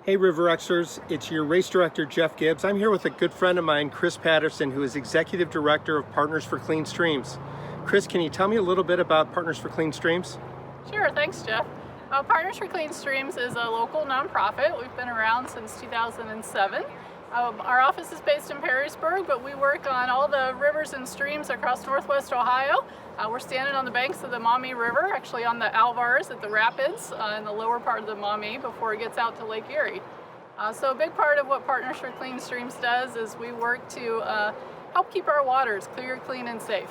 Hey River Xers, it's your race director Jeff Gibbs. I'm here with a good friend of mine, Chris Patterson, who is Executive Director of Partners for Clean Streams. Chris, can you tell me a little bit about Partners for Clean Streams? Sure, thanks Jeff. Partners for Clean Streams is a local nonprofit. We've been around since 2007. Our office is based in Perrysburg, but we work on all the rivers and streams across northwest Ohio. We're standing on the banks of the Maumee River, actually on the Alvars at the rapids in the lower part of the Maumee before it gets out to Lake Erie. So a big part of what Partners for Clean Streams does is we work to help keep our waters clear, clean, and safe.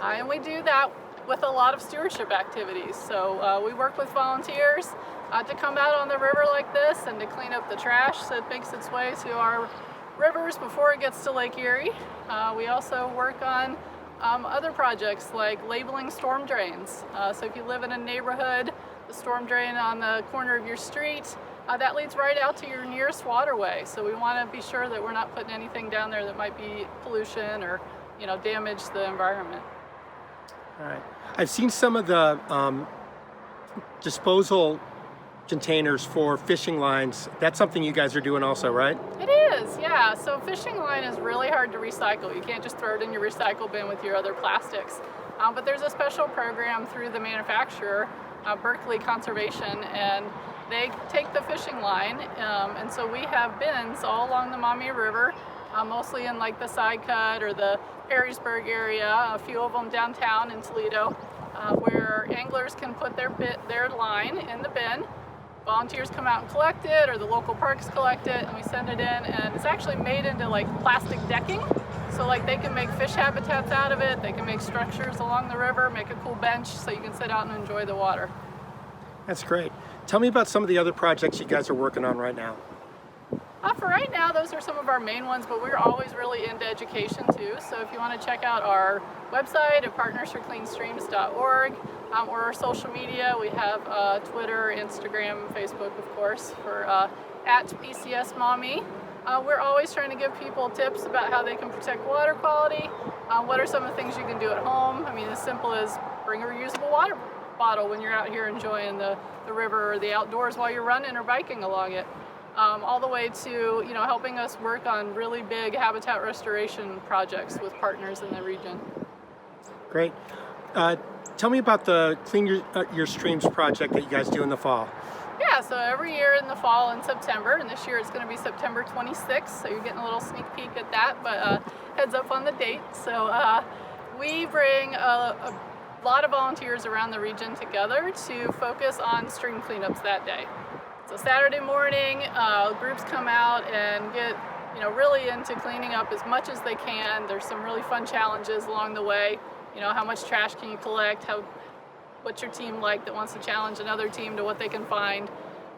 And we do that with a lot of stewardship activities. So we work with volunteers to come out on the river like this and to clean up the trash that makes its way to our rivers before it gets to Lake Erie. We also work on other projects like labeling storm drains. So if you live in a neighborhood, the storm drain on the corner of your street, that leads right out to your nearest waterway. So we want to be sure that we're not putting anything down there that might be pollution or damage the environment. All right. I've seen some of the disposal containers for fishing lines. That's something you guys are doing also, right? It is, yeah. So fishing line is really hard to recycle. You can't just throw it in your recycle bin with your other plastics. But there's a special program through the manufacturer, Berkeley Conservation, and they take the fishing line. And so we have bins all along the Maumee River, mostly in like the side cut or the Perrysburg area, a few of them downtown in Toledo, where anglers can put their line in the bin. Volunteers come out and collect it, or the local parks collect it, and we send it in, and it's actually made into like plastic decking. So like they can make fish habitats out of it, they can make structures along the river, make a cool bench so you can sit out and enjoy the water. That's great. Tell me about some of the other projects you guys are working on right now. For right now, those are some of our main ones, but we're always really into education too. So if you want to check out our website at partnersforcleanstreams.org or our social media, we have Twitter, Instagram, Facebook, of course, for at PCS Maumee. We're always trying to give people tips about how they can protect water quality. What are some of the things you can do at home? I mean, as simple as bring a reusable water bottle when you're out here enjoying the river or the outdoors while you're running or biking along it. All the way to helping us work on really big habitat restoration projects with partners in the region. Great. Tell me about the Clean Your Streams project that you guys do in the fall. Yeah, so every year in the fall in September, and this year it's going to be September 26th, so you're getting a little sneak peek at that, but heads up on the date. So we bring a lot of volunteers around the region together to focus on stream cleanups that day. So Saturday morning, groups come out and get really into cleaning up as much as they can. There's some really fun challenges along the way. How much trash can you collect? What's your team like that wants to challenge another team to what they can find?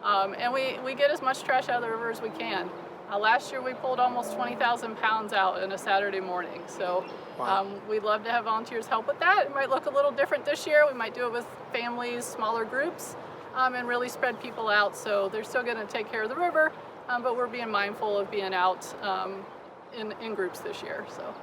And we get as much trash out of the river as we can. Last year we pulled almost 20,000 pounds out in a Saturday morning. So wow. We'd love to have volunteers help with that. It might look a little different this year. We might do it with families, smaller groups. And really spread people out, so they're still going to take care of the river, but we're being mindful of being out in groups this year. So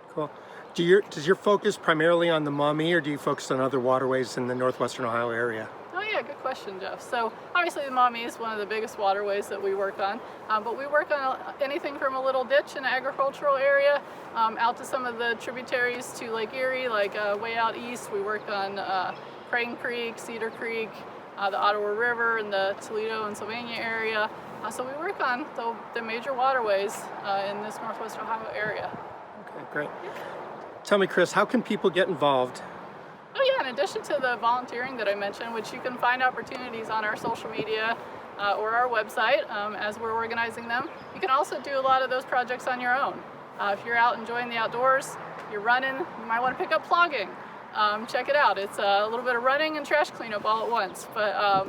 cool. Does your focus primarily on the Maumee, or do you focus on other waterways in the northwestern Ohio area? Oh yeah, good question, Jeff. So obviously the Maumee is one of the biggest waterways that we work on, but we work on anything from a little ditch in an agricultural area out to some of the tributaries to Lake Erie, like way out east. We work on Crane Creek, Cedar Creek, the Ottawa River and the Toledo and Sylvania area. So we work on the major waterways in this northwest Ohio area. Okay, great. Tell me, Chris, how can people get involved? Oh yeah, in addition to the volunteering that I mentioned, which you can find opportunities on our social media or our website as we're organizing them, you can also do a lot of those projects on your own. If you're out enjoying the outdoors, you're running, you might want to pick up plogging. Check it out. It's a little bit of running and trash cleanup all at once, but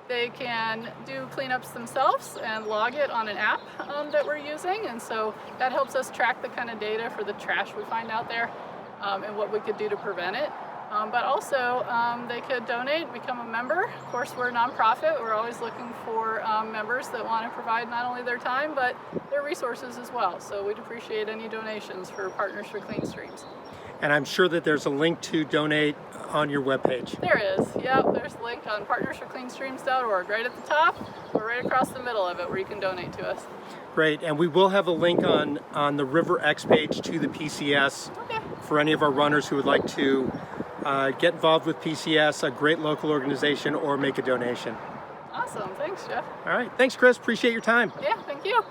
they can do cleanups themselves and log it on an app that we're using, and so that helps us track the kind of data for the trash we find out there and what we could do to prevent it. But also they could donate, become a member. Of course, we're a nonprofit. We're always looking for members that want to provide not only their time but their resources as well. So we'd appreciate any donations for Partners for Clean Streams. And I'm sure that there's a link to donate on your webpage. There is. Yep, there's a link on partnersforcleanstreams.org right at the top, or right across the middle of it where you can donate to us. Great, and we will have a link on the River X page to the PCS for any of our runners who would like to get involved with PCS, a great local organization, or make a donation. Awesome, thanks Jeff. All right, thanks Chris, appreciate your time. Yeah, thank you.